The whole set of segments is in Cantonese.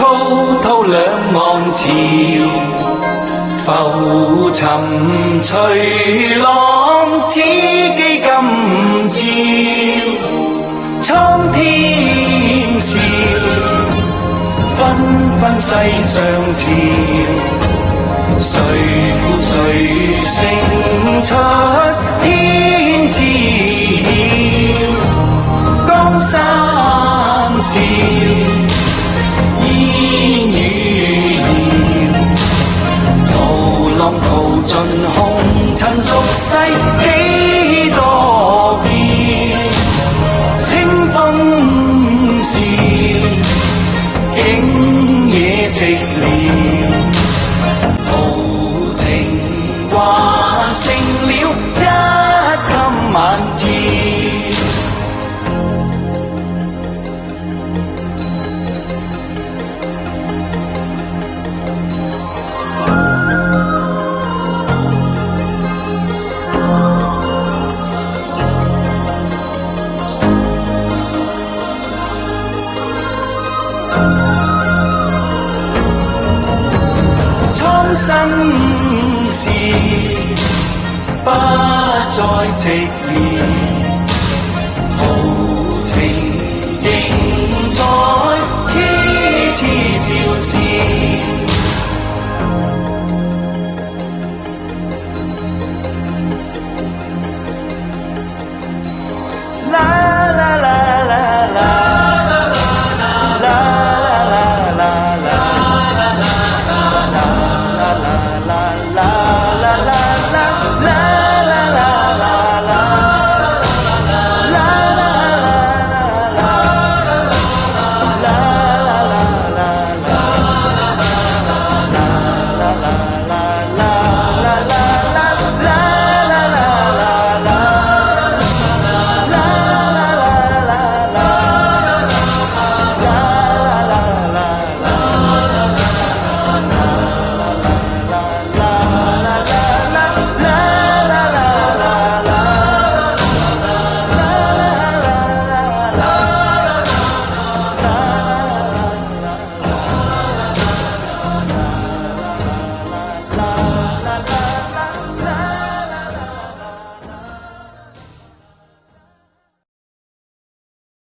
滔滔兩岸潮，浮沉隨浪，此際今朝，蒼天笑，紛紛世上潮，誰負誰勝出天知曉，江山笑，煙雨遙，濤浪淘盡紅塵俗世幾多變，清風笑，景野寂寥，豪情還剩了一襟晚照。蒼生事不再寂寥，豪情仍在痴痴笑笑。啦啦啦啦啦。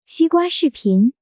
西瓜视频